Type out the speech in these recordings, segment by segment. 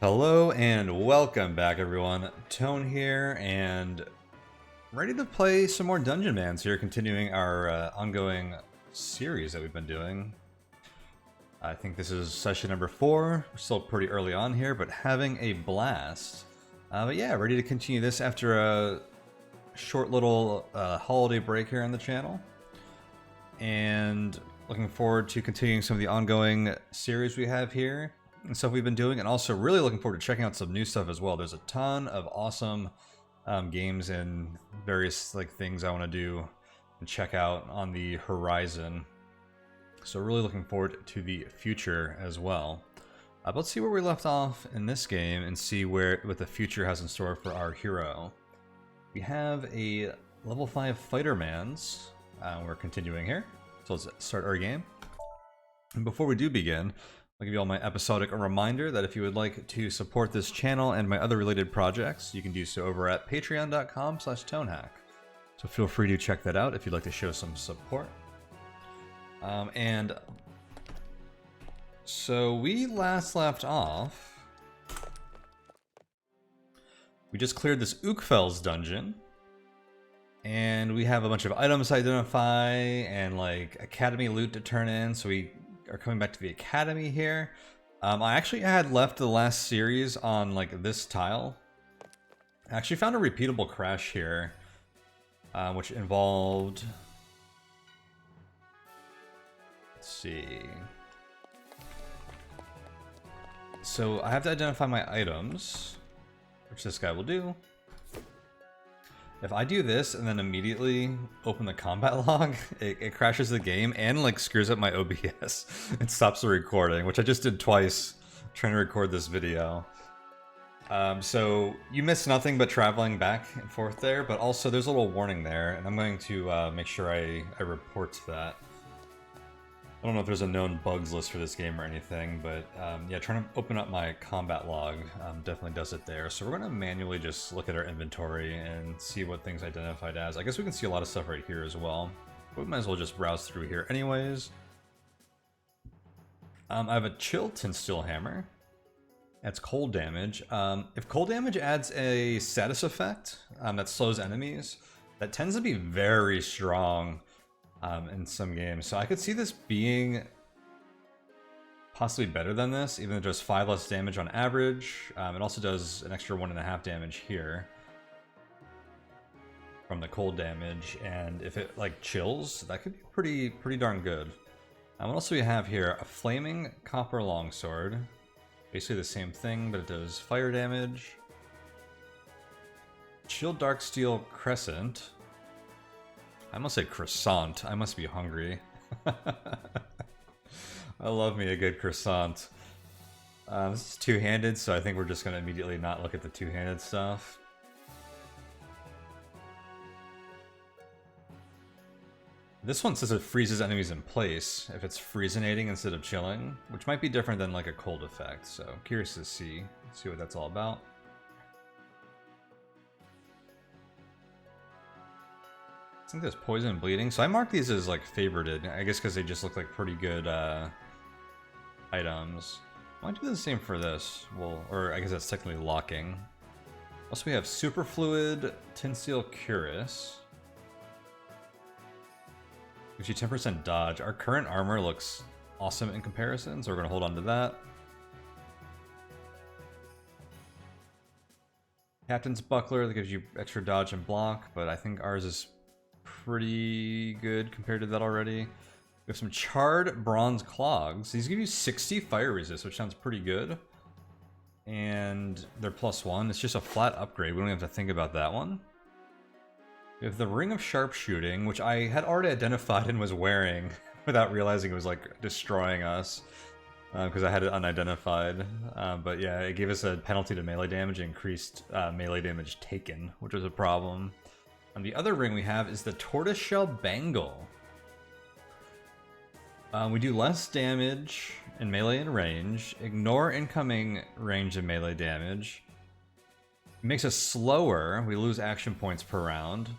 Hello and welcome back, everyone. Tone here, and ready to play some more Dungeonmans here, continuing our ongoing series that we've been doing. I think this is session number 4. We're still pretty early on here, but having a blast. But yeah, ready to continue this after a short little holiday break here on the channel. And looking forward to continuing some of the ongoing series we have here and stuff we've been doing, and also really looking forward to checking out some new stuff as well. There's a ton of awesome games and various things I want to do and check out on the horizon. So really looking forward to the future as well. Let's see where we left off in this game and see what the future has in store for our hero. We have a level 5 Fightermans. We're continuing here, so let's start our game. And before we do begin, I'll give you all my episodic reminder that if you would like to support this channel and my other related projects, you can do so over at patreon.com/Tonehack. So feel free to check that out if you'd like to show some support. And so we last left off. We just cleared this Ukfel's dungeon. And we have a bunch of items to identify and academy loot to turn in, so we are coming back to the academy here. I actually had left the last series on this tile. I actually found a repeatable crash here, which involved, let's see. So I have to identify my items, which this guy will do. If I do this and then immediately open the combat log, it crashes the game and screws up my OBS and stops the recording, which I just did twice trying to record this video. So you miss nothing but traveling back and forth there, but also there's a little warning there, and I'm going to make sure I report that. I don't know if there's a known bugs list for this game or anything, but yeah, trying to open up my combat log definitely does it there. So we're going to manually just look at our inventory and see what things identified as. I guess we can see a lot of stuff right here as well. But we might as well just browse through here anyways. I have a chill tin steel hammer. That's cold damage. If cold damage adds a status effect that slows enemies, that tends to be very strong in some games. So I could see this being possibly better than this, even though it does 5 less damage on average. It also does an extra 1.5 damage here from the cold damage, and if it chills, that could be pretty darn good. What else do we have here? A flaming copper longsword. Basically the same thing, but it does fire damage. Chill dark steel crescent. I must say croissant. I must be hungry. I love me a good croissant. This is two-handed, so I think we're just going to immediately not look at the two-handed stuff. This one says it freezes enemies in place if it's freezinating instead of chilling, which might be different than a cold effect, so curious to see what that's all about. I think there's poison and bleeding, so I marked these as favorited, I guess because they just look like pretty good items. I might do the same for this, or I guess that's technically locking. Also we have superfluid tin steel cuirass. Gives you 10% dodge. Our current armor looks awesome in comparison, so we're going to hold on to that. Captain's buckler, that gives you extra dodge and block, but I think ours is pretty good compared to that already. We have some charred bronze clogs. These give you 60 fire resist, which sounds pretty good. And they're +1. It's just a flat upgrade. We don't have to think about that one. We have the ring of sharpshooting, which I had already identified and was wearing without realizing it was destroying us because I had it unidentified. But yeah, it gave us a penalty to melee damage and increased melee damage taken, which was a problem. And the other ring we have is the tortoiseshell bangle. We do less damage in melee and range, ignore incoming range and melee damage. It makes us slower, we lose action points per round.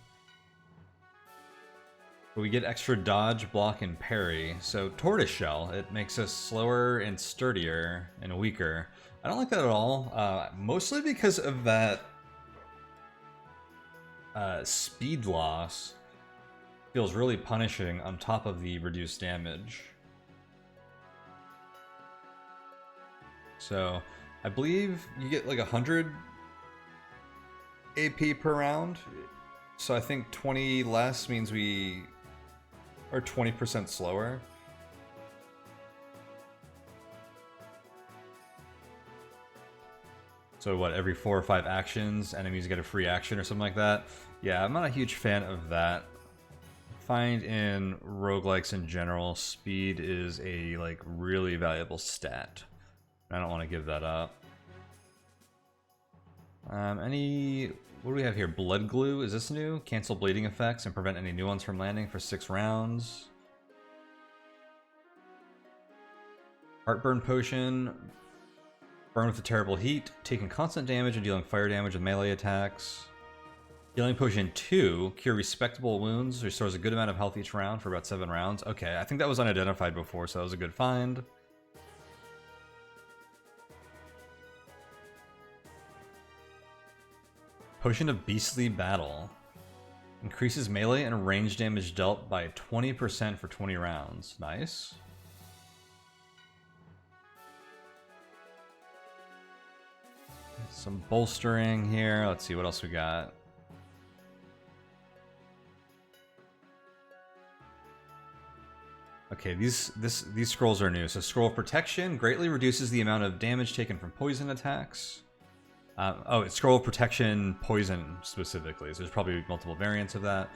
But we get extra dodge, block, and parry. So tortoiseshell, it makes us slower and sturdier and weaker. I don't like that at all, mostly because of that speed loss. Feels really punishing on top of the reduced damage. So, I believe you get like 100 AP per round. So I think 20 less means we are 20% slower. So what, every 4 or 5 actions, enemies get a free action or something like that? Yeah, I'm not a huge fan of that. I find in roguelikes in general, speed is a like really valuable stat. I don't want to give that up. What do we have here? Blood glue, is this new? Cancel bleeding effects and prevent any new ones from landing for 6 rounds. Heartburn potion. Burn with a terrible heat, taking constant damage and dealing fire damage with melee attacks. Healing potion 2, cure respectable wounds, restores a good amount of health each round for about 7 rounds. Okay, I think that was unidentified before, so that was a good find. Potion of Beastly Battle. Increases melee and range damage dealt by 20% for 20 rounds. Nice. Some bolstering here. Let's see what else we got. Okay, these scrolls are new. So Scroll of Protection greatly reduces the amount of damage taken from poison attacks. Oh, it's Scroll of Protection Poison specifically. So there's probably multiple variants of that.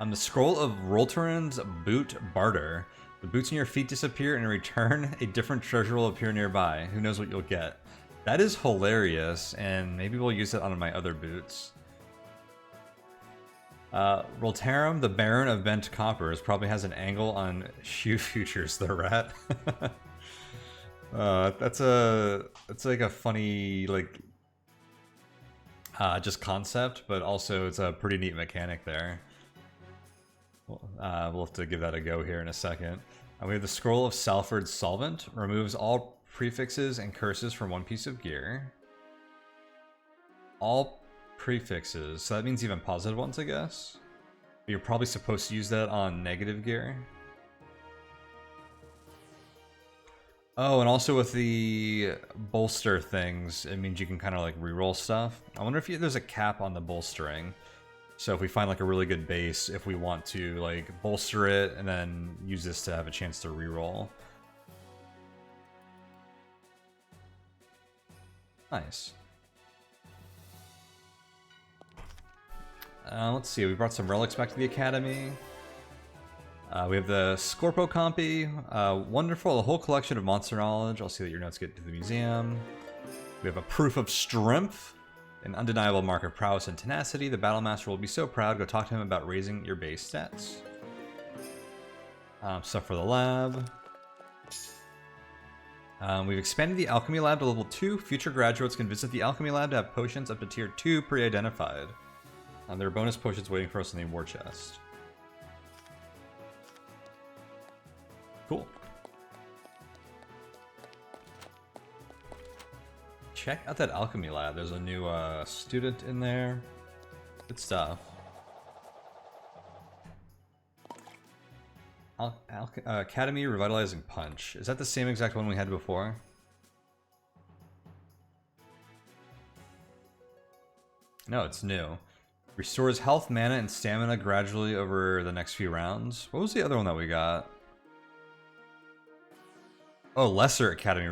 The Scroll of Rolteran's Boot Barter. The boots on your feet disappear, and in return, a different treasure will appear nearby. Who knows what you'll get? That is hilarious, and maybe we'll use it on my other boots. Rolterum, the Baron of Bent Coppers, probably has an angle on Shoe Futures, the rat. That's like a funny, like, just concept, but also it's a pretty neat mechanic there. We'll have to give that a go here in a second. We have the Scroll of Salford's Solvent, removes all prefixes and curses from one piece of gear. All prefixes, so that means even positive ones, I guess. But you're probably supposed to use that on negative gear. Oh, and also with the bolster things, it means you can kind of like reroll stuff. I wonder if there's a cap on the bolstering. So if we find like a really good base, if we want to like bolster it and then use this to have a chance to reroll. Nice. Let's see, we brought some relics back to the academy. We have the Scorpo Compy. Wonderful, a whole collection of monster knowledge. I'll see that your notes get to the museum. We have a Proof of Strength. An undeniable mark of prowess and tenacity. The Battlemaster will be so proud. Go talk to him about raising your base stats. Stuff for the lab. We've expanded the Alchemy Lab to level 2. Future graduates can visit the Alchemy Lab to have potions up to tier 2 pre-identified. There are bonus potions waiting for us in the war chest. Cool. Check out that Alchemy Lab. There's a new student in there. Good stuff. Academy Revitalizing Punch. Is that the same exact one we had before? No, it's new. Restores health, mana, and stamina gradually over the next few rounds. What was the other one that we got? Oh, Lesser Academy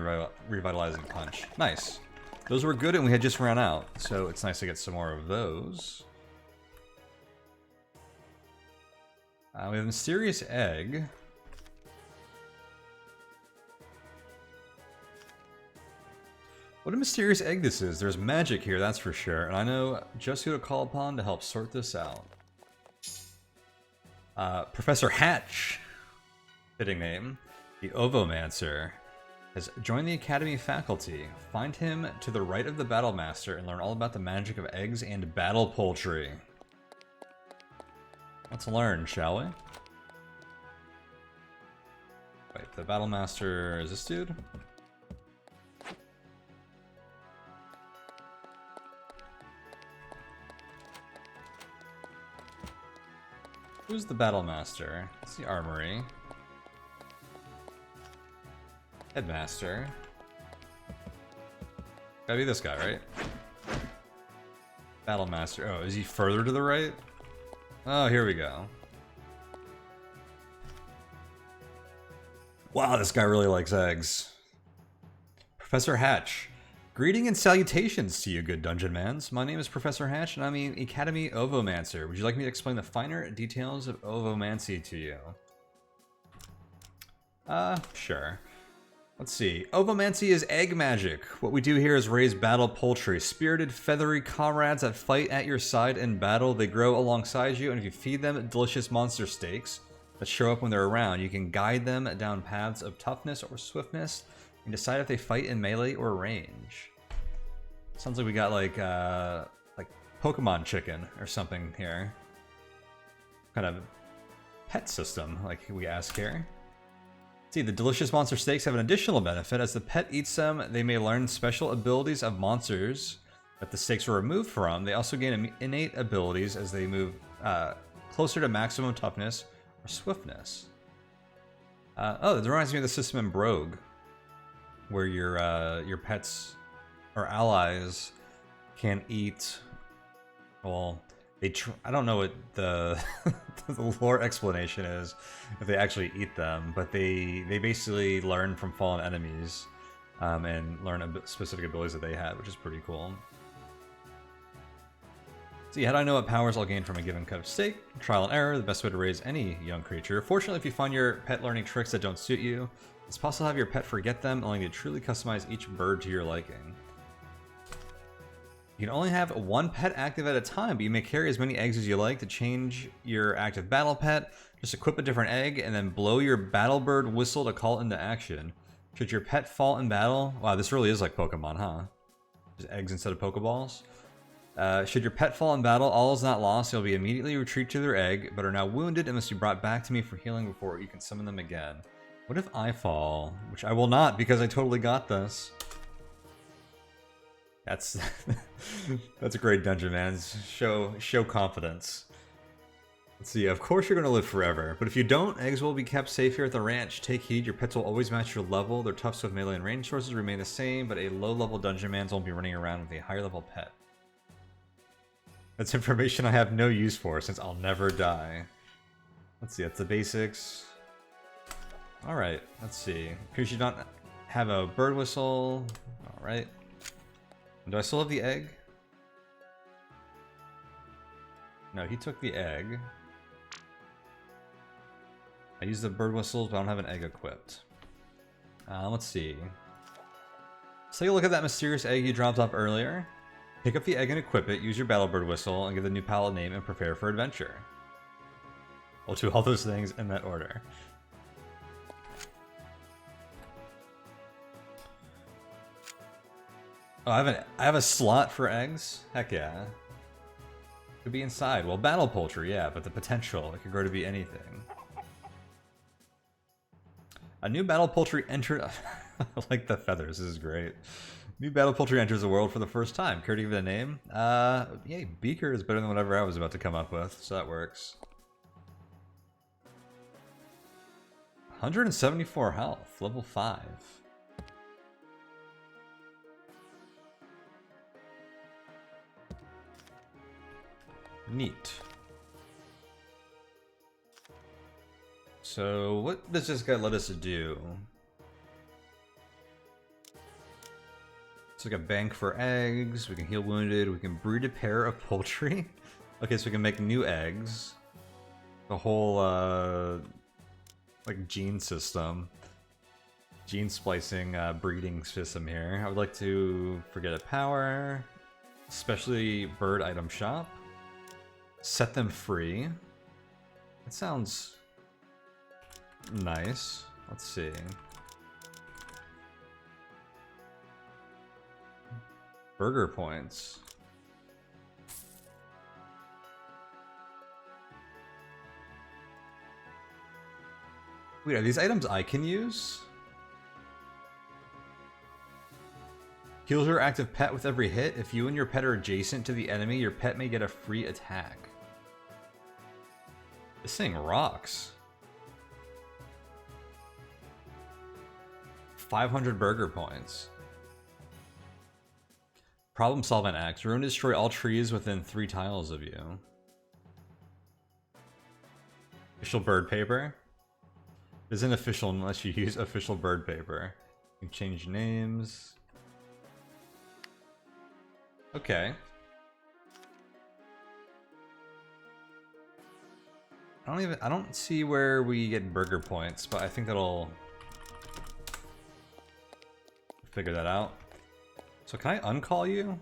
Revitalizing Punch. Nice. Those were good and we had just run out, so it's nice to get some more of those. We have a Mysterious Egg. What a mysterious egg this is. There's magic here, that's for sure, and I know just who to call upon to help sort this out. Professor Hatch, fitting name, the Ovomancer, has joined the Academy faculty. Find him to the right of the Battlemaster and learn all about the magic of eggs and battle poultry. Let's learn, shall we? Wait, the Battlemaster is this dude? Who's the battle master? It's the armory. Headmaster. Gotta be this guy, right? Battle master. Oh, is he further to the right? Oh, here we go. Wow, this guy really likes eggs. Professor Hatch. Greeting and salutations to you, good Dungeonmans. My name is Professor Hatch, and I'm the Academy Ovomancer. Would you like me to explain the finer details of ovomancy to you? Sure. Let's see. Ovomancy is egg magic. What we do here is raise battle poultry. Spirited, feathery comrades that fight at your side in battle. They grow alongside you, and if you feed them delicious monster steaks that show up when they're around, you can guide them down paths of toughness or swiftness and decide if they fight in melee or range. Sounds like we got like Pokemon chicken or something here. Kind of pet system, like we ask here. See, the delicious monster steaks have an additional benefit. As the pet eats them, they may learn special abilities of monsters that the steaks were removed from. They also gain innate abilities as they move closer to maximum toughness or swiftness. Oh, that reminds me of the system in Brogue, where your pets or allies can eat. Well, I don't know what the the lore explanation is if they actually eat them, but they basically learn from fallen enemies and learn specific abilities that they had, which is pretty cool. See, how do I know what powers I'll gain from a given cut of steak? Trial and error, the best way to raise any young creature. Fortunately, if you find your pet learning tricks that don't suit you, it's possible to have your pet forget them, allowing you to truly customize each bird to your liking. You can only have one pet active at a time, but you may carry as many eggs as you like. To change your active battle pet, just equip a different egg and then blow your battle bird whistle to call it into action. Should your pet fall in battle... Wow, this really is like Pokemon, huh? Just eggs instead of Pokeballs. Should your pet fall in battle, all is not lost. They'll be immediately retreat to their egg, but are now wounded and must be brought back to me for healing before you can summon them again. What if I fall? Which I will not, because I totally got this. That's that's a great dungeon, man. Show confidence. Let's see. Of course you're going to live forever, but if you don't, eggs will be kept safe here at the ranch. Take heed. Your pets will always match your level. Their tough, swift, melee, and range sources remain the same, but a low-level Dungeonmans won't be running around with a higher-level pet. That's information I have no use for, since I'll never die. Let's see. That's the basics. All right. Let's see. Appears you don't have a bird whistle. All right. Do I still have the egg? No, he took the egg. I used the bird whistles, but I don't have an egg equipped. Let's see. Let's take a look at that mysterious egg you dropped off earlier. Pick up the egg and equip it, use your battle bird whistle, and give the new palette name and prepare for adventure. We'll do all those things in that order. Oh, I have a slot for eggs? Heck yeah. Could be inside. Well, battle poultry, yeah, but the potential, it could grow to be anything. A new battle poultry entered... I like the feathers, this is great. New battle poultry enters the world for the first time. Care to give it a name? Yeah, Beaker is better than whatever I was about to come up with, so that works. 174 health, level 5. Neat. So, what does this guy let us do? It's like a bank for eggs, we can heal wounded, we can breed a pair of poultry. Okay, so we can make new eggs. The whole, like, gene system. Gene splicing, breeding system here. I would like to forget a power. Especially bird item shop. Set them free. That sounds nice. Let's see. Burger points. Wait, are these items I can use? Heals your active pet with every hit. If you and your pet are adjacent to the enemy, your pet may get a free attack. This thing rocks. 500 burger points. Problem solving axe. Ruin and destroy all trees within 3 tiles of you. Official bird paper. Isn't official unless you use official bird paper. You can change names. Okay. I don't see where we get burger points, but I think that'll figure that out. So can I uncall you?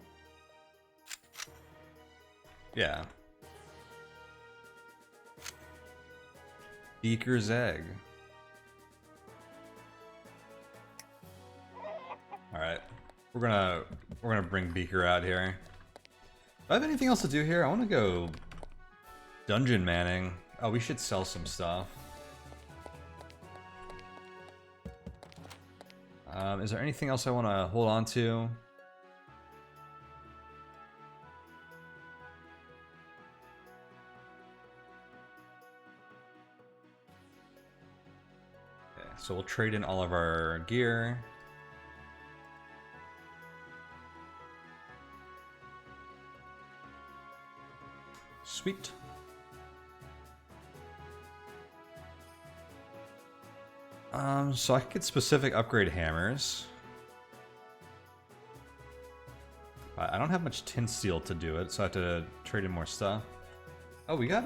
Yeah. Beaker's egg. All right, we're gonna bring Beaker out here. Do I have anything else to do here? I want to go dungeon manning. Oh, we should sell some stuff. Is there anything else I want to hold on to? Okay, so we'll trade in all of our gear. Sweet. So I could get specific upgrade hammers. I don't have much tin steel to do it, so I have to trade in more stuff. Oh, we got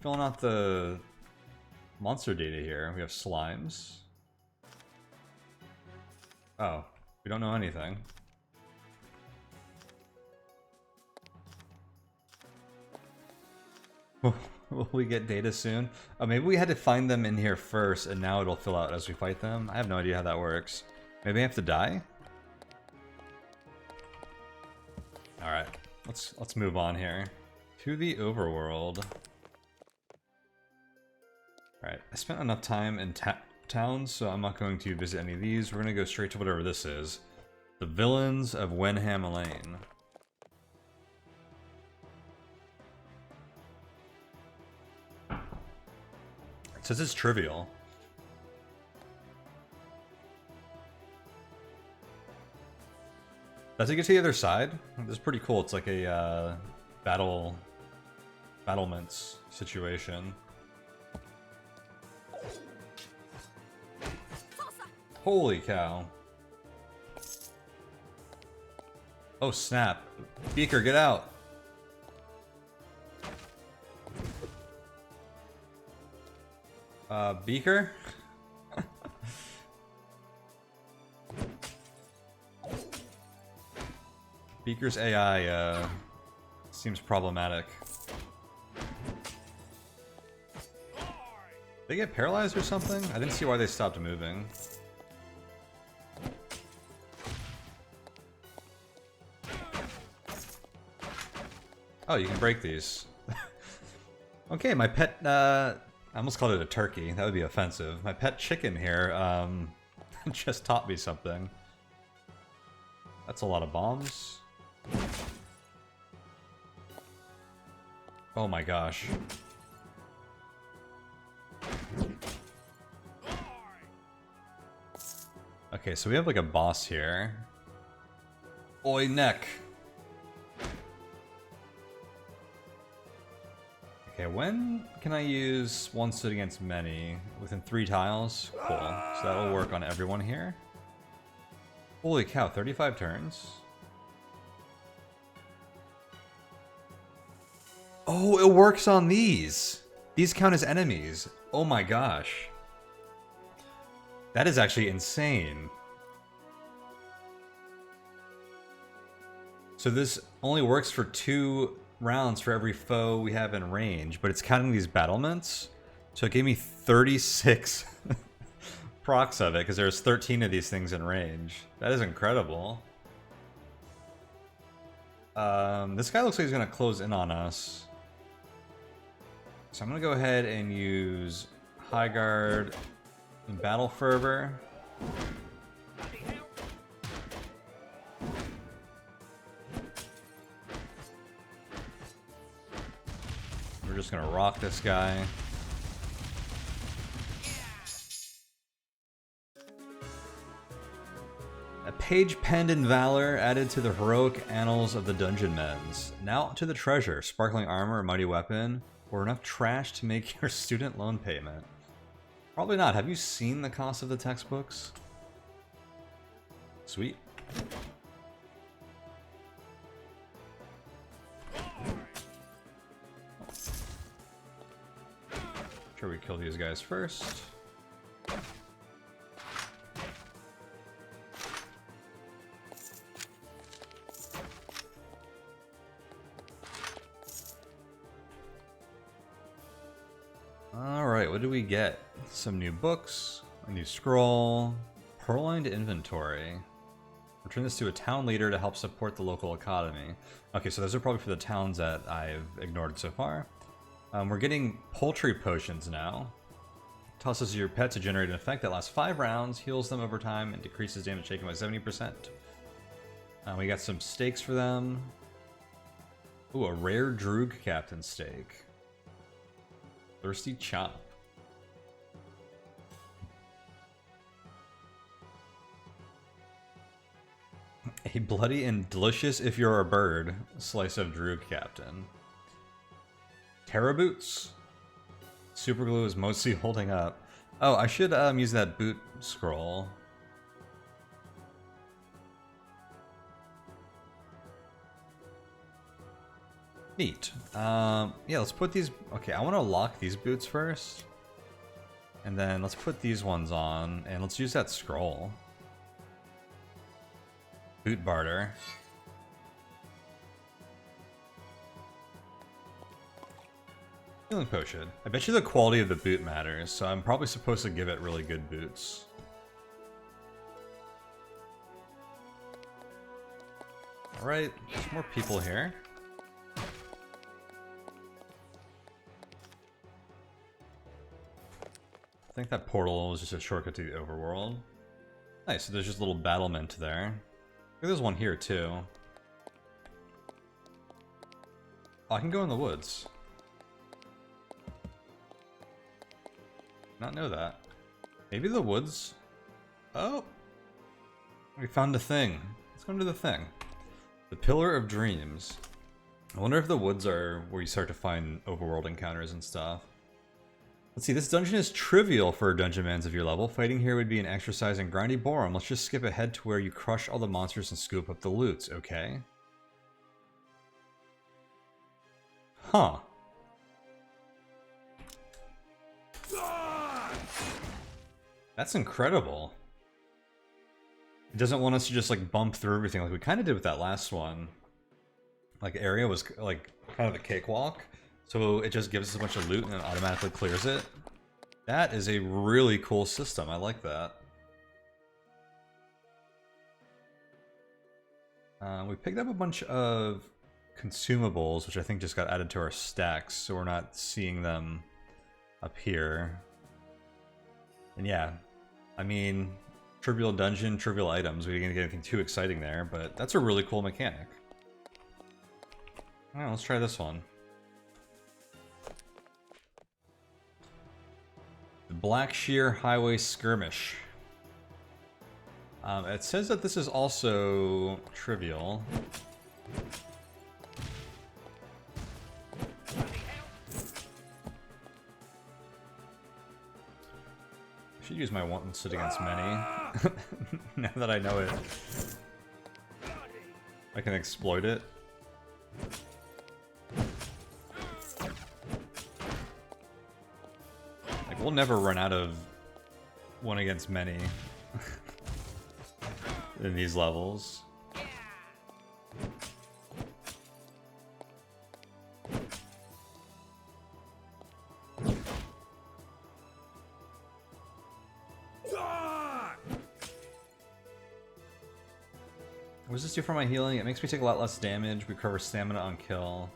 filling out the monster data here. We have slimes. Oh, we don't know anything. Will we get data soon? Oh, maybe we had to find them in here first, and now it'll fill out as we fight them. I have no idea how that works. Maybe I have to die? All right, let's move on here to the overworld. All right, I spent enough time in towns, so I'm not going to visit any of these. We're gonna go straight to whatever this is. The Villains of Wenham Lane. It says it's trivial. Does it get to the other side? This is pretty cool. It's like a battlements situation. Holy cow. Oh snap. Beaker, get out. Beaker? Beaker's AI, seems problematic. They get paralyzed or something? I didn't see why they stopped moving. Oh, you can break these. Okay, my pet, I almost called it a turkey. That would be offensive. My pet chicken here, just taught me something. That's a lot of bombs. Oh my gosh. Okay, so we have like a boss here. Oi, neck. Okay, when can I use one stood against many? Within 3 tiles? Cool. So that'll work on everyone here. Holy cow, 35 turns? Oh, it works on these! These count as enemies. Oh my gosh. That is actually insane. So this only works for 2 rounds for every foe we have in range, but it's counting these battlements. So it gave me 36 procs of it, because there's 13 of these things in range. That is incredible. This guy looks like he's gonna close in on us. So I'm gonna go ahead and use High Guard and Battle Fervor. We're We're just gonna rock this guy. A page penned in valor added to the heroic annals of the Dungeonmans. Now to the treasure, sparkling armor, a mighty weapon, or enough trash to make your student loan payment. Probably not. Have you seen the cost of the textbooks? Sweet. Sure, we kill these guys first. Alright, what do we get? Some new books, a new scroll, purloined inventory. Return this to a town leader to help support the local economy. Okay, so those are probably for the towns that I've ignored so far. We're getting poultry potions now. Tosses your pet to generate an effect that lasts 5 rounds, heals them over time, and decreases damage taken by 70%. We got some steaks for them. Ooh, a rare Droog Captain steak. Thirsty chop. A bloody and delicious if you're a bird slice of Droog Captain. Terra boots. Super glue is mostly holding up. Oh, I should use that boot scroll. Neat. Yeah, let's put these... Okay, I want to lock these boots first. And then let's put these ones on, and let's use that scroll. Boot barter. Healing potion. I bet you the quality of the boot matters, so I'm probably supposed to give it really good boots. Alright, there's more people here. I think that portal is just a shortcut to the overworld. Nice, so there's just a little battlement there. There's one here too. Oh, I can go in the woods. Not know that. Maybe the woods. Oh, we found a thing. Let's go into the thing. The Pillar of Dreams. I wonder if the woods are where you start to find overworld encounters and stuff. Let's see, this dungeon is trivial for Dungeonmans of your level. Fighting here would be an exercise in grindy boredom. Let's just skip ahead to where you crush all the monsters and scoop up the loots, okay? Huh. That's incredible. It doesn't want us to just like bump through everything like we kind of did with that last one. Like area was like kind of a cakewalk. So it just gives us a bunch of loot and then automatically clears it. That is a really cool system. I like that. We picked up a bunch of consumables, which I think just got added to our stacks, so we're not seeing them up here. And yeah, I mean, trivial dungeon, trivial items. We didn't get anything too exciting there, but that's a really cool mechanic. Alright, let's try this one. The Black Shear Highway Skirmish. It says that this is also trivial. I should use my one sit against many. Now that I know it, I can exploit it. Like, we'll never run out of one against many in these levels. What does this do for my healing? It makes me take a lot less damage, recover stamina on kill.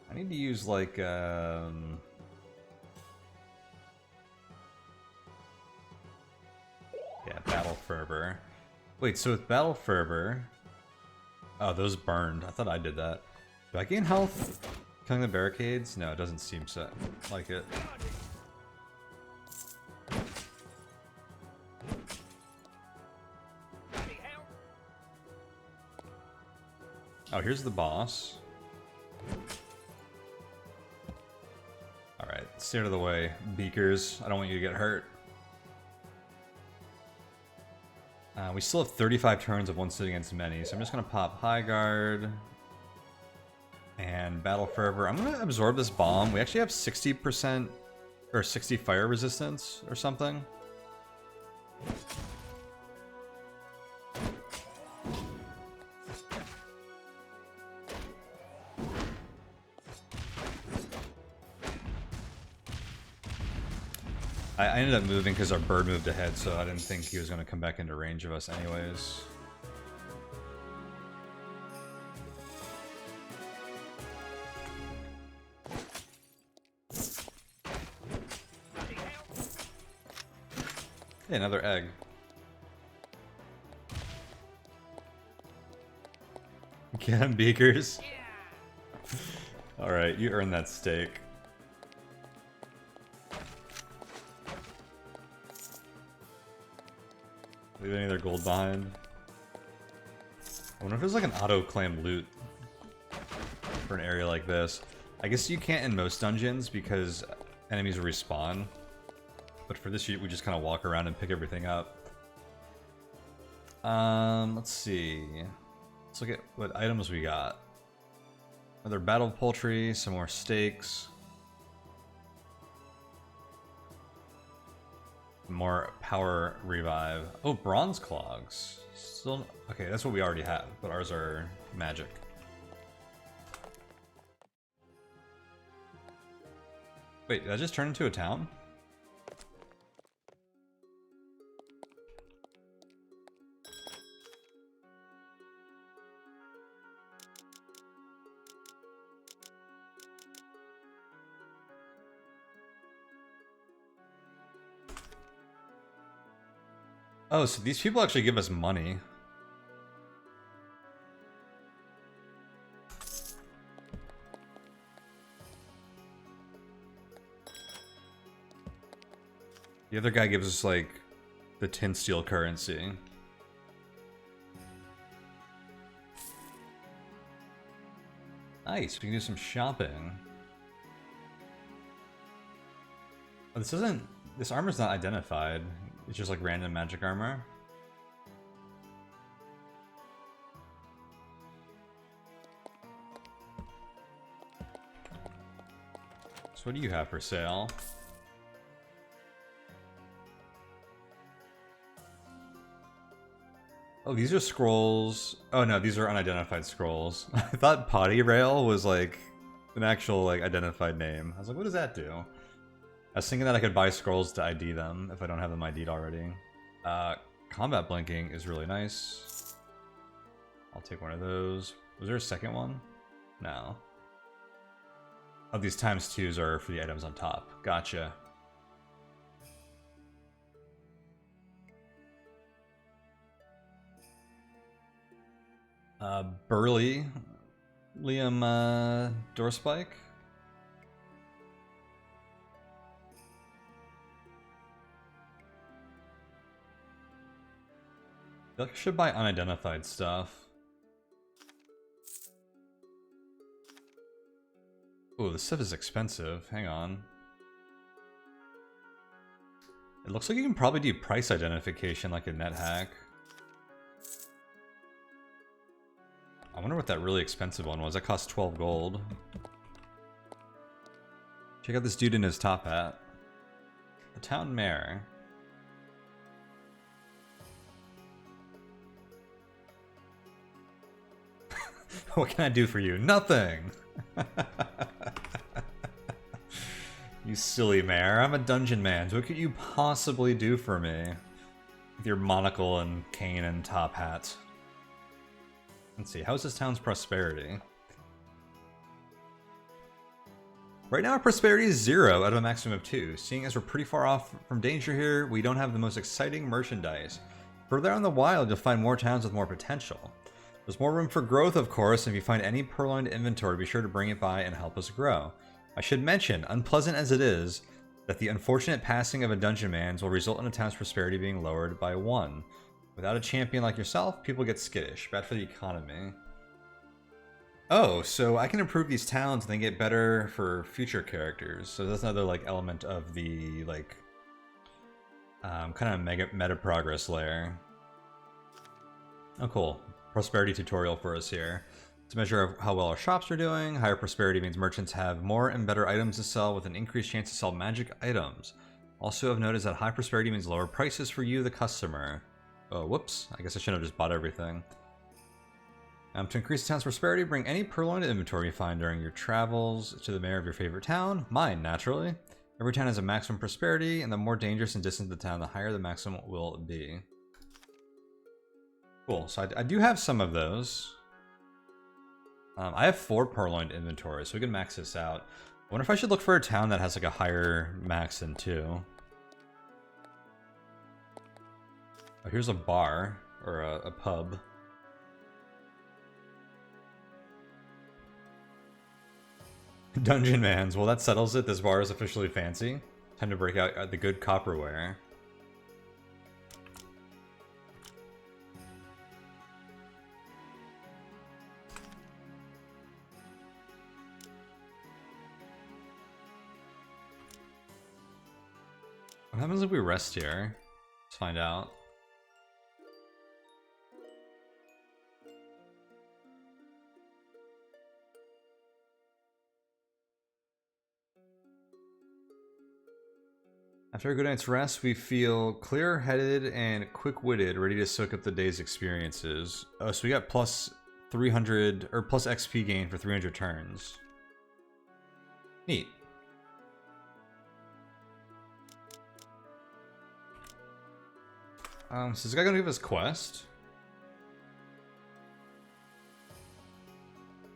I need to use like yeah, Battle Fervor. Wait, so with Battle Fervor, Oh, those burned. I thought I did that. Do I gain health killing the barricades? No, it doesn't seem so like it. Oh, here's the boss. Alright, stay out of the way, beakers. I don't want you to get hurt. We still have 35 turns of one sitting against many, so I'm just going to pop High Guard and Battle Fervor. I'm going to absorb this bomb. We actually have 60% or 60 fire resistance or something. I ended up moving because our bird moved ahead, so I didn't think he was going to come back into range of us anyways. Hey, another egg. Get him, beakers. Alright, you earned that steak. Leave any of their gold behind. I wonder if there's like an auto-claim loot for an area like this. I guess you can't in most dungeons because enemies respawn. But for this, we just kind of walk around and pick everything up. Let's see. Let's look at what items we got. Another battle poultry, some more steaks. More power revive. Oh, bronze clogs. Still okay, that's what we already have, but ours are magic. Wait, did I just turn into a town? Oh, so these people actually give us money. The other guy gives us, like, the tin steel currency. Nice, we can do some shopping. Oh, this armor's not identified. It's just like random magic armor. So what do you have for sale? Oh, these are scrolls. Oh no, these are unidentified scrolls. I thought potty rail was like an actual like identified name. I was like, what does that do? I was thinking that I could buy scrolls to ID them if I don't have them ID'd already. Combat blinking is really nice. I'll take one of those. Was there a second one? No. Oh, these ×2s are for the items on top. Gotcha. Burly Liam Doorspike. I feel like I should buy unidentified stuff. Oh, this stuff is expensive. Hang on. It looks like you can probably do price identification like a net hack. I wonder what that really expensive one was. That cost 12 gold. Check out this dude in his top hat. The town mayor. What can I do for you? Nothing! You silly mayor. I'm a Dungeonmans. What could you possibly do for me? With your monocle and cane and top hat. Let's see, how's this town's prosperity? Right now our prosperity is 0 out of a maximum of 2. Seeing as we're pretty far off from danger here, we don't have the most exciting merchandise. Further out in the wild, you'll find more towns with more potential. There's more room for growth, of course, and if you find any purloined inventory, be sure to bring it by and help us grow. I should mention, unpleasant as it is, that the unfortunate passing of a Dungeonmans will result in a town's prosperity being lowered by 1. Without a champion like yourself, people get skittish. Bad for the economy. Oh, so I can improve these towns and then get better for future characters. So that's another like element of the like kind of meta progress layer. Oh, cool. Prosperity tutorial for us here. To measure how well our shops are doing, higher prosperity means merchants have more and better items to sell with an increased chance to sell magic items. Also have noticed that high prosperity means lower prices for you, the customer. Oh, whoops. I guess I shouldn't have just bought everything. To increase the town's prosperity, bring any purloined inventory you find during your travels to the mayor of your favorite town. Mine, naturally. Every town has a maximum prosperity, and the more dangerous and distant the town, the higher the maximum will be. Cool. So I do have some of those. I have 4 purloined inventory, so we can max this out. I wonder if I should look for a town that has like a higher max than 2. Oh, here's a bar, or a pub. Dungeonmans. Well, that settles it. This bar is officially fancy. Time to break out the good copperware. What happens if we rest here? Let's find out. After a good night's rest, we feel clear-headed and quick-witted, ready to soak up the day's experiences. Oh, so we got plus 300, or plus XP gain for 300 turns. Neat. So is this guy gonna give us quest?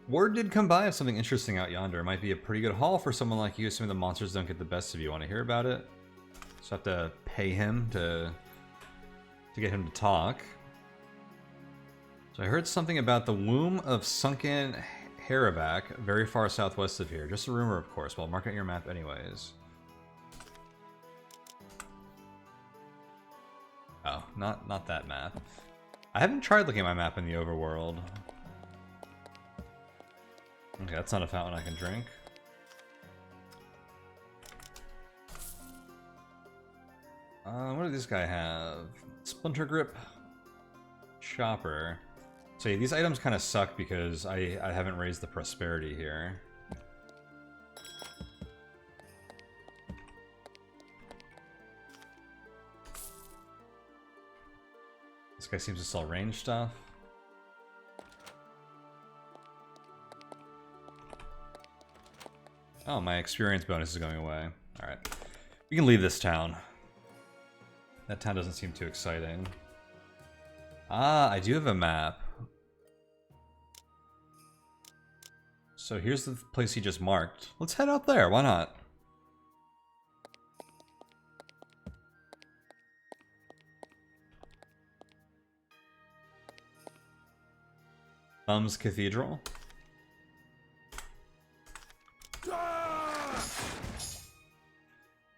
Word did come by of something interesting out yonder. It might be a pretty good haul for someone like you, assuming the monsters don't get the best of you. Want to hear about it? So I have to pay him to get him to talk. So I heard something about the womb of sunken Haraback, very far southwest of here. Just a rumor, of course. Well, mark it on your map anyways. Oh, not that map. I haven't tried looking at my map in the overworld. Okay, that's not a fountain I can drink. What does this guy have? Splinter Grip. Chopper. So yeah, these items kind of suck because I haven't raised the prosperity here. This guy seems to sell range stuff. Oh, my experience bonus is going away. Alright. We can leave this town. That town doesn't seem too exciting. Ah, I do have a map. So here's the place he just marked. Let's head out there, why not? Thumbs Cathedral.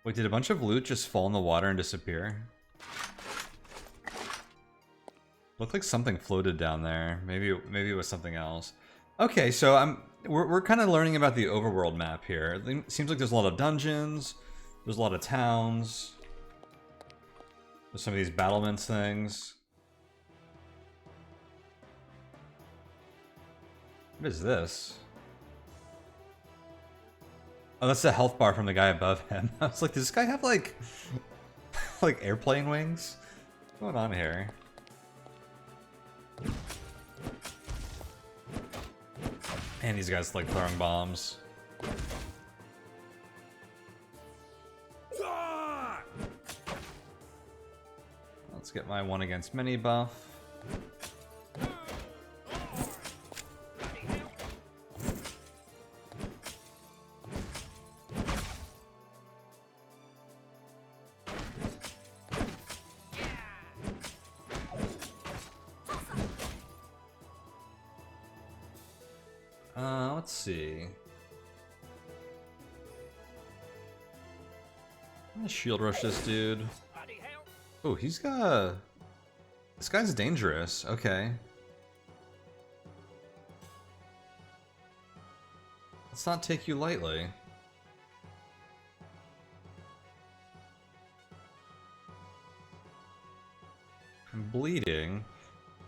Wait, did a bunch of loot just fall in the water and disappear? Looked like something floated down there. Maybe it was something else. Okay, so we're kind of learning about the overworld map here. It seems like there's a lot of dungeons. There's a lot of towns. There's some of these battlements things. What is this? Oh, that's the health bar from the guy above him. I was like, does this guy have like like airplane wings? What's going on here? And these guys like throwing bombs. Let's get my one against many buff. let's see. I'm gonna shield rush this dude. Oh, he's got... This guy's dangerous. Okay. Let's not take you lightly. I'm bleeding.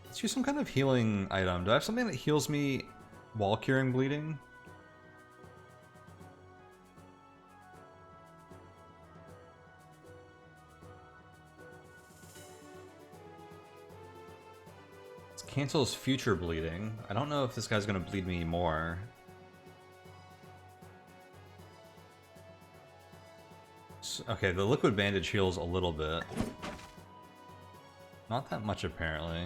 Let's use some kind of healing item. Do I have something that heals me while curing bleeding? This cancels future bleeding. I don't know if this guy's gonna bleed me more. Okay, the liquid bandage heals a little bit. Not that much, apparently.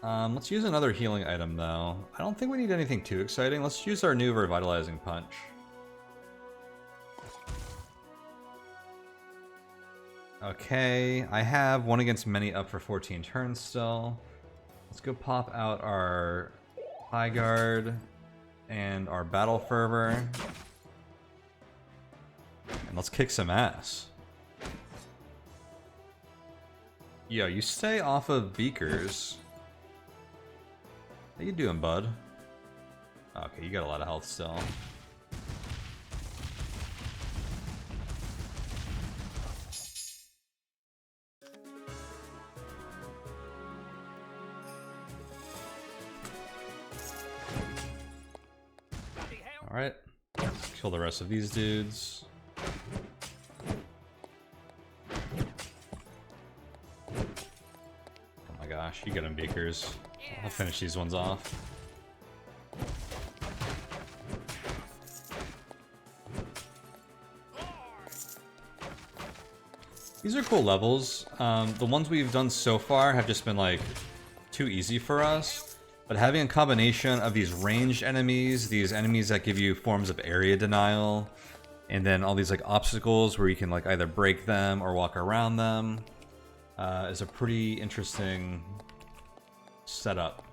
Let's use another healing item, though. I don't think we need anything too exciting. Let's use our new Revitalizing Punch. Okay, I have one against many up for 14 turns still. Let's go pop out our High Guard and our Battle Fervor. And let's kick some ass. Yo, you stay off of beakers. How you doing, bud? Okay, you got a lot of health still. Alright, kill the rest of these dudes. Oh my gosh, you get them, beakers. I'll finish these ones off. These are cool levels. The ones we've done so far have just been like too easy for us. But having a combination of these ranged enemies, these enemies that give you forms of area denial, and then all these like obstacles where you can like either break them or walk around them, is a pretty interesting setup.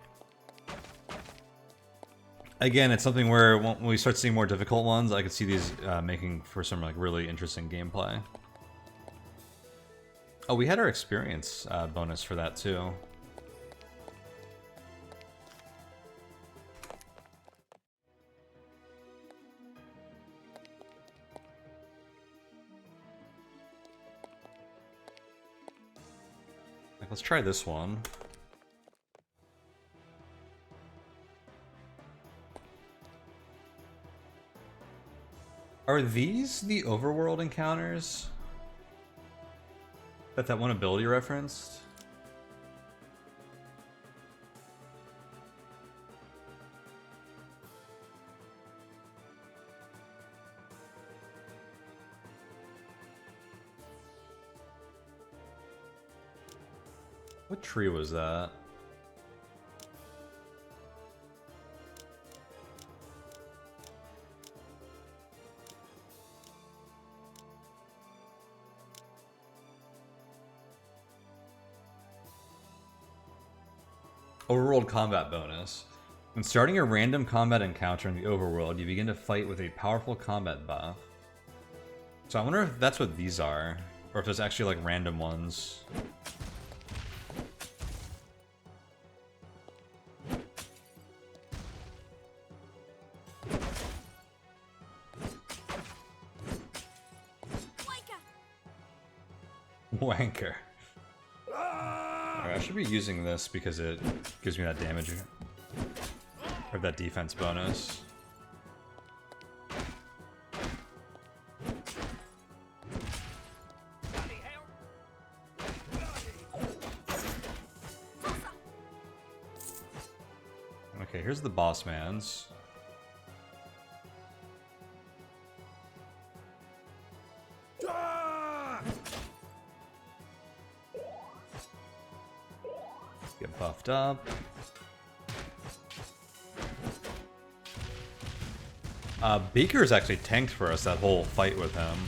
Again, it's something where when we start seeing more difficult ones, I could see these making for some like really interesting gameplay. Oh, we had our experience bonus for that too. Like, let's try this one. Are these the overworld encounters that one ability referenced? What tree was that? Overworld combat bonus. When starting a random combat encounter in the overworld, you begin to fight with a powerful combat buff. So I wonder if that's what these are, or if there's actually like random ones. Wanker. Alright, I should be using this because it gives me that damage or that defense bonus. Okay, here's the boss mans. Get buffed up. Beaker's actually tanked for us that whole fight with him.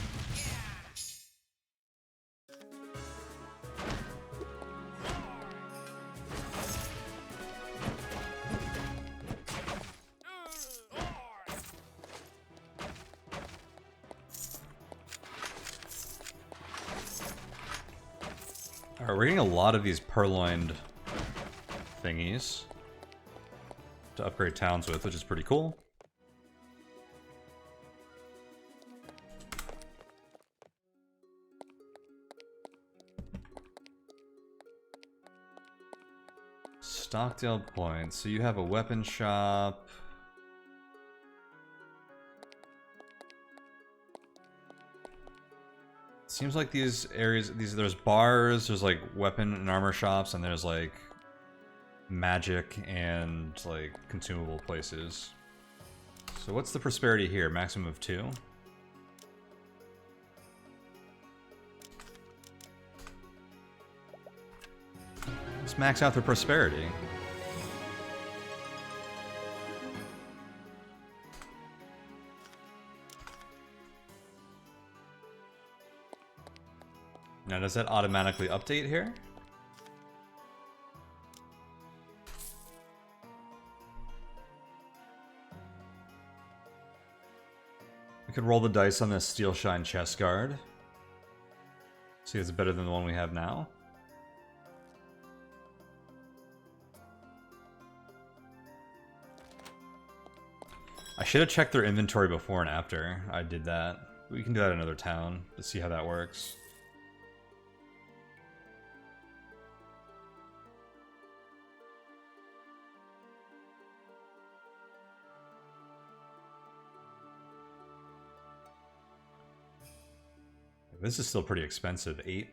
Alright, we're getting a lot of these purloined thingies to upgrade towns with, which is pretty cool. Stockdale points. So you have a weapon shop. Seems like these areas, there's bars, there's like weapon and armor shops, and there's like magic and like consumable places. So what's the prosperity here? Maximum of 2. Let's max out the prosperity. Now, does that automatically update here? We could roll the dice on this Steel Shine chest guard. See if it's better than the one we have now. I should have checked their inventory before and after I did that. We can do that in another town to see how that works. This is still pretty expensive. 8.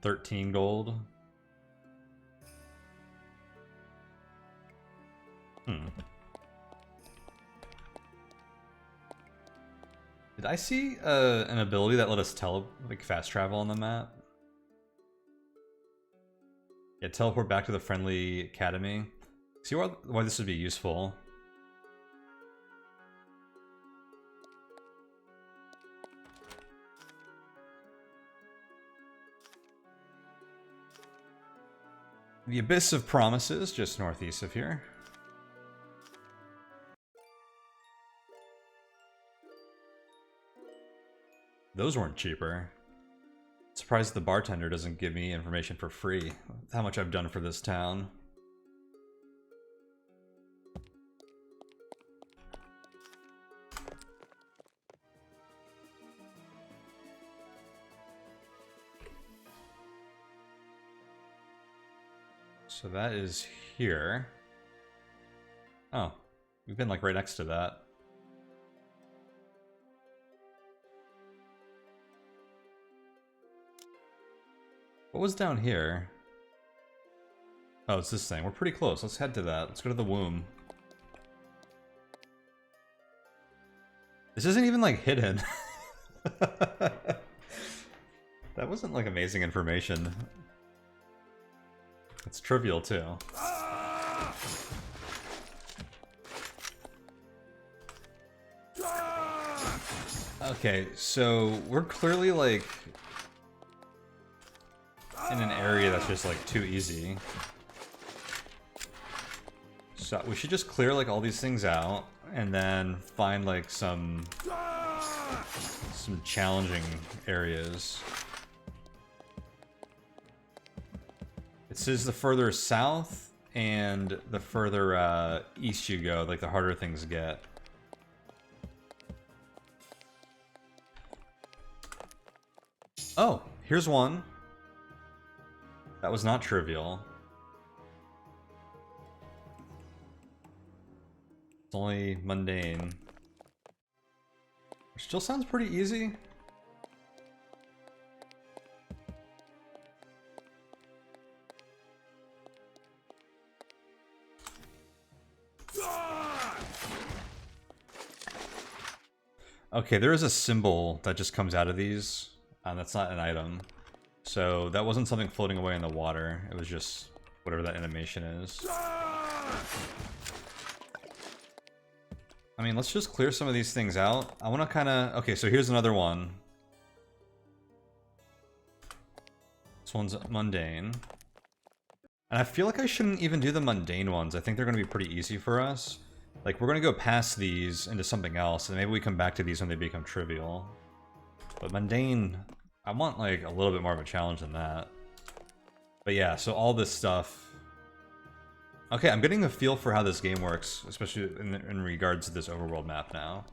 13 gold. Did I see an ability that let us fast travel on the map? Yeah, teleport back to the friendly academy. See why this would be useful. The Abyss of Promises, just northeast of here. Those weren't cheaper. Surprised the bartender doesn't give me information for free. How much I've done for this town. So that is here. Oh, we've been like right next to that. What was down here? Oh, it's this thing. We're pretty close. Let's head to that. Let's go to the womb. This isn't even like hidden. That wasn't like amazing information. It's trivial too. Okay, so we're clearly like in an area that's just like too easy. So we should just clear like all these things out and then find like some challenging areas. It says the further south and the further east you go, like the harder things get. Oh, here's one. That was not trivial. It's only mundane. Which still sounds pretty easy. Okay, there is a symbol that just comes out of these. That's not an item. So that wasn't something floating away in the water. It was just whatever that animation is. I mean, let's just clear some of these things out. I want to kind of... Okay, so here's another one. This one's mundane. And I feel like I shouldn't even do the mundane ones. I think they're going to be pretty easy for us. Like, we're going to go past these into something else, and maybe we come back to these when they become trivial. But mundane, I want like a little bit more of a challenge than that. But yeah, so all this stuff. Okay, I'm getting a feel for how this game works, especially in regards to this overworld map now.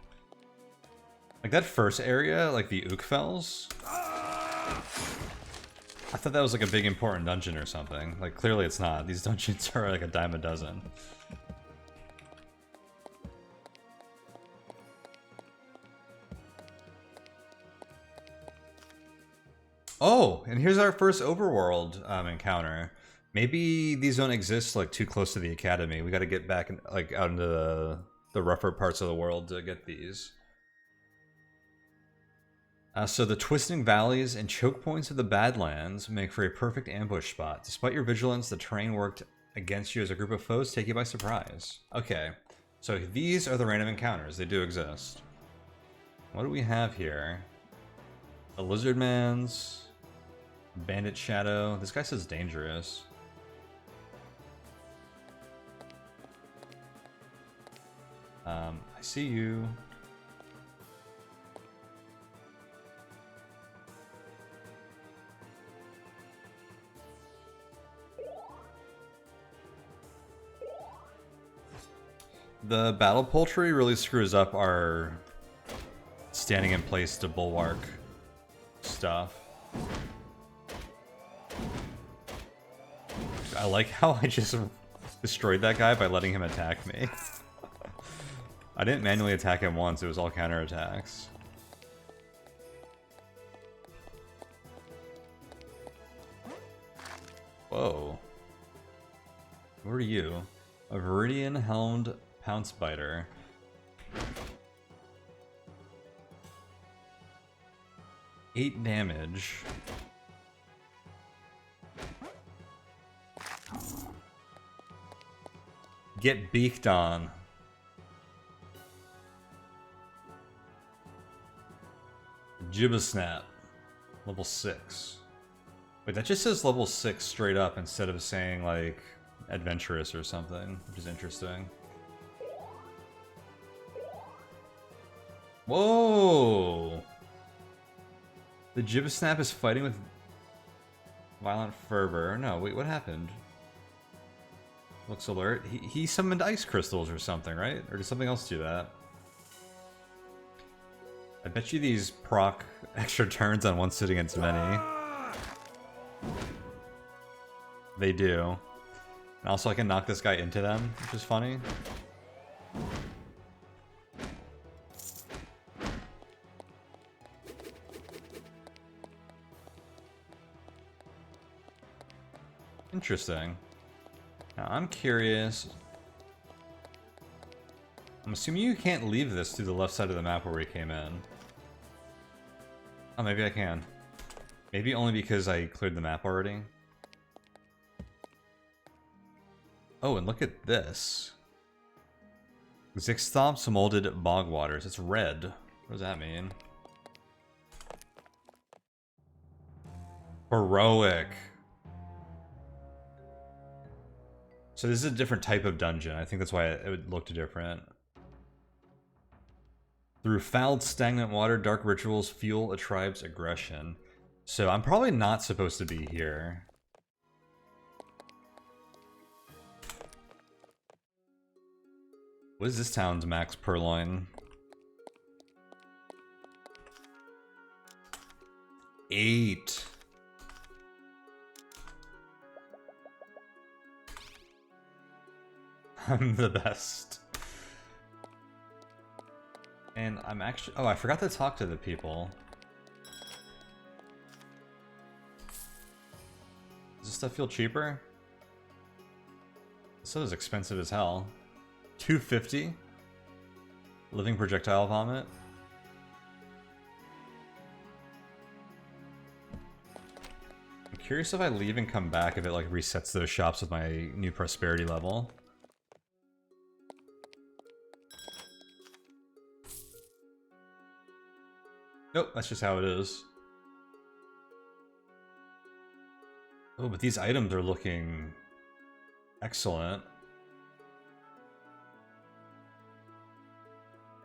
Like that first area, like the Ookfells. I thought that was like a big important dungeon or something. Like clearly it's not. These dungeons are like a dime a dozen. Oh, and here's our first overworld encounter. Maybe these don't exist like too close to the academy. We got to get back like out into the rougher parts of the world to get these. So the twisting valleys and choke points of the Badlands make for a perfect ambush spot. Despite your vigilance, the terrain worked against you as a group of foes take you by surprise. Okay, so these are the random encounters. They do exist. What do we have here? The Lizardmans, Bandit Shadow. This guy says dangerous. I see you. The battle poultry really screws up our standing in place to bulwark stuff. I like how I just destroyed that guy by letting him attack me. I didn't manually attack him once, it was all counterattacks. Whoa. Who are you? A Viridian Helmed Pounce Biter. Eight damage. Get beaked on. Jibbasnap. Level 6. Wait, that just says level 6 straight up instead of saying like adventurous or something, which is interesting. Whoa! The Jibbasnap is fighting with violent fervor. No, wait, what happened? Looks alert. He summoned ice crystals or something, right? Or did something else do that? I bet you these proc extra turns on one sit against many. They do. And also I can knock this guy into them, which is funny. Interesting. Now I'm curious. I'm assuming you can't leave this through the left side of the map where we came in. Oh, maybe I can. Maybe only because I cleared the map already. Oh, and look at this. Zixthop's molded bog waters. It's red. What does that mean? Heroic. So this is a different type of dungeon. I think that's why it looked different. Through fouled, stagnant water, dark rituals fuel a tribe's aggression. So I'm probably not supposed to be here. What is this town's max purloin? 8. I'm the best. And I'm actually... Oh, I forgot to talk to the people. Does this stuff feel cheaper? This stuff is expensive as hell. 250? Living projectile vomit? I'm curious if I leave and come back if it like resets those shops with my new prosperity level. Nope, that's just how it is. Oh, but these items are looking excellent.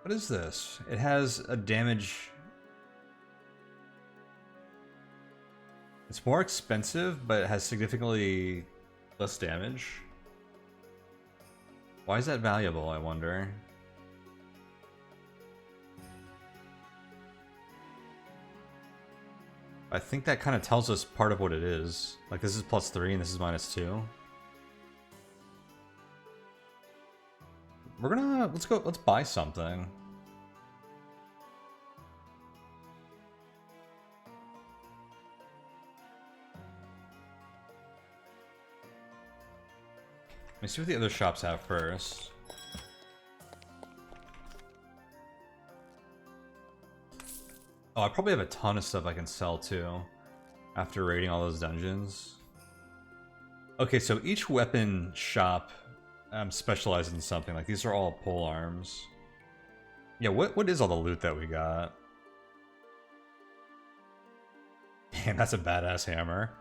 What is this? It has a damage It's more expensive, but it has significantly less damage. Why is that valuable, I wonder? I think that kind of tells us part of what it is. Like, this is +3 and this is -2. We're gonna, let's buy something. Let me see what the other shops have first. Oh, I probably have a ton of stuff I can sell too, after raiding all those dungeons. Okay, so each weapon shop specializes in something. Like, these are all pole arms. Yeah, what is all the loot that we got? Damn, that's a badass hammer.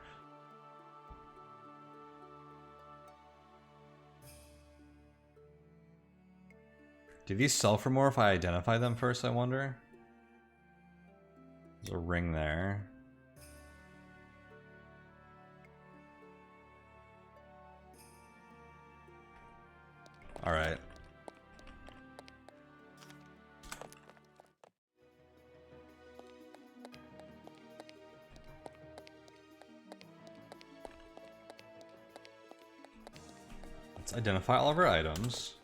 Do these sell for more if I identify them first, I wonder? There's a ring there. Alright. Let's identify all of our items.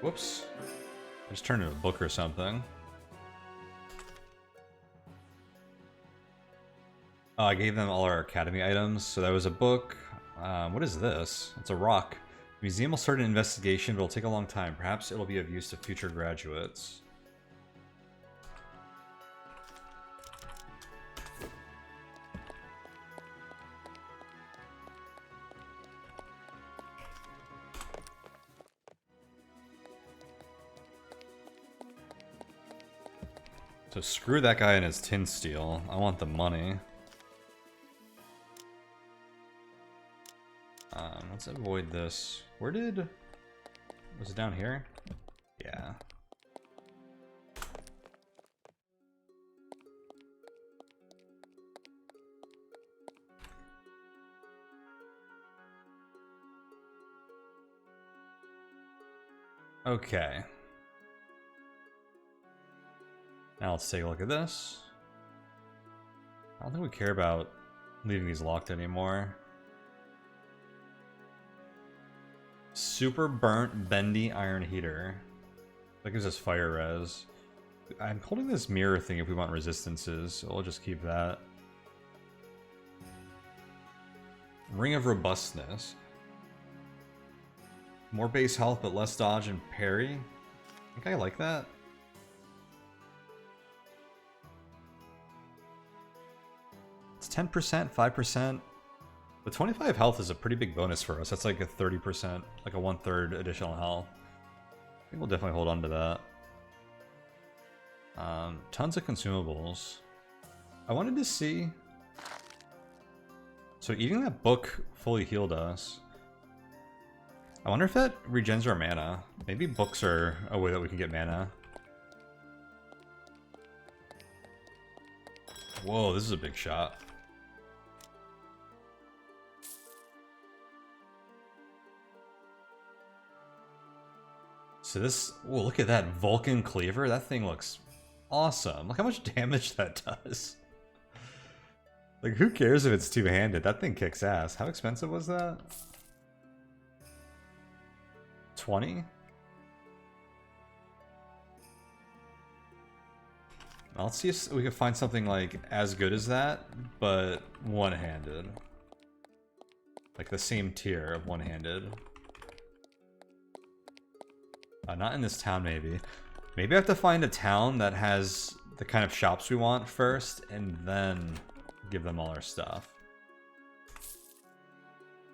Whoops. I just turned into a book or something. Oh, I gave them all our academy items. So that was a book. What is this? It's a rock. The museum will start an investigation, but it'll take a long time. Perhaps it'll be of use to future graduates. So screw that guy and his tin steel. I want the money. Let's avoid this. Where did... Was it down here? Yeah. Okay. Now let's take a look at this. I don't think we care about leaving these locked anymore. Super burnt bendy iron heater. That gives us fire res. I'm holding this mirror thing if we want resistances, so we'll just keep that. Ring of robustness. More base health but less dodge and parry. I think I like that. It's 10%, 5%. The 25 health is a pretty big bonus for us. That's like a 30%, like a 1/3 additional health. I think we'll definitely hold on to that. Tons of consumables. I wanted to see... So eating that book fully healed us. I wonder if that regens our mana. Maybe books are a way that we can get mana. Whoa, this is a big shot. So this, oh, look at that Vulcan Cleaver. That thing looks awesome. Look how much damage that does. Like, who cares if it's two-handed? That thing kicks ass. How expensive was that? 20? Let's see if we can find something like as good as that, but one-handed. Like the same tier of one-handed. Not in this town, maybe. Maybe I have to find a town that has the kind of shops we want first, and then give them all our stuff.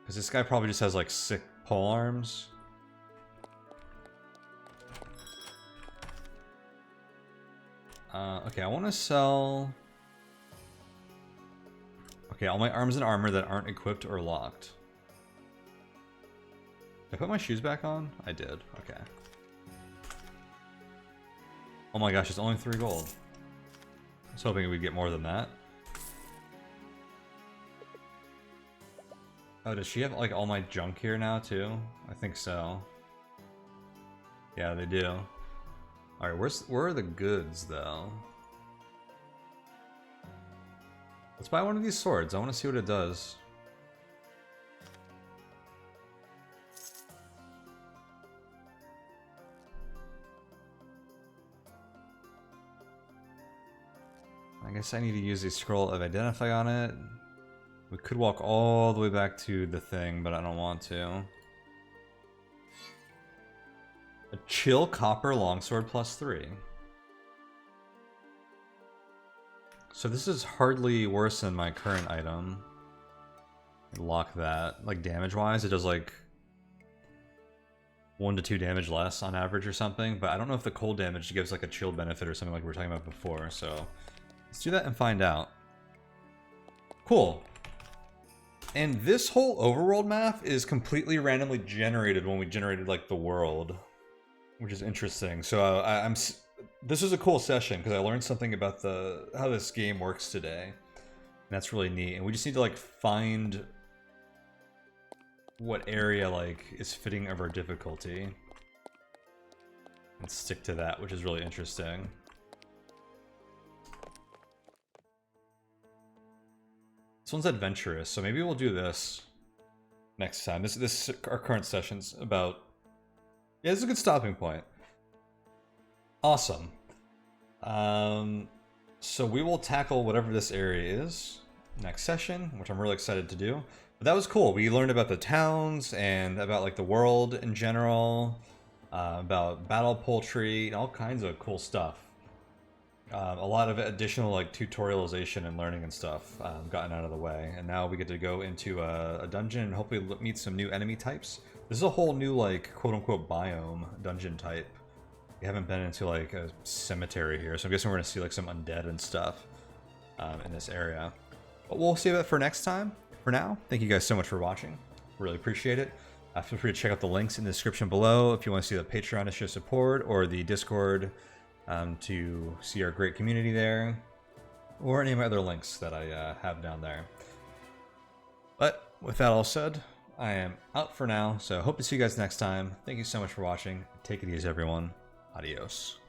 Because this guy probably just has, like, sick pole arms. Okay, I want to sell... Okay, all my arms and armor that aren't equipped or locked. Did I put my shoes back on? I did. Okay. Oh my gosh, it's only 3 gold. I was hoping we'd get more than that. Oh, does she have like all my junk here now too? I think so. Yeah, they do. Alright, where are the goods though? Let's buy one of these swords. I want to see what it does. I guess I need to use the scroll of identify on it. We could walk all the way back to the thing, but I don't want to. A chill copper longsword +3. So this is hardly worse than my current item. Lock that. Like damage-wise, it does like 1 to 2 damage less on average or something, but I don't know if the cold damage gives like a chill benefit or something like we were talking about before, so let's do that and find out. Cool. And this whole overworld map is completely randomly generated when we generated like the world, which is interesting. So this was a cool session because I learned something about how this game works today, and that's really neat. And we just need to like find what area like is fitting of our difficulty and stick to that, which is really interesting. This one's adventurous, so maybe we'll do this next time. Our current session's about... Yeah, this is a good stopping point. Awesome. So we will tackle whatever this area is next session, which I'm really excited to do. But that was cool. We learned about the towns and about like the world in general, about battle poultry, and all kinds of cool stuff. A lot of additional like tutorialization and learning and stuff gotten out of the way, and now we get to go into a dungeon and hopefully meet some new enemy types. This is a whole new like quote-unquote biome dungeon type. We haven't been into like a cemetery here, so I'm guessing we're gonna see like some undead and stuff in this area. But we'll save it for next time. For now, thank you guys so much for watching. Really appreciate it. Feel free to check out the links in the description below if you want to see the Patreon to show support, or the Discord to see our great community there, or any of my other links that I have down there. But with that all said, I am out for now, so hope to see you guys next time. Thank you so much for watching. Take it easy, everyone. Adios.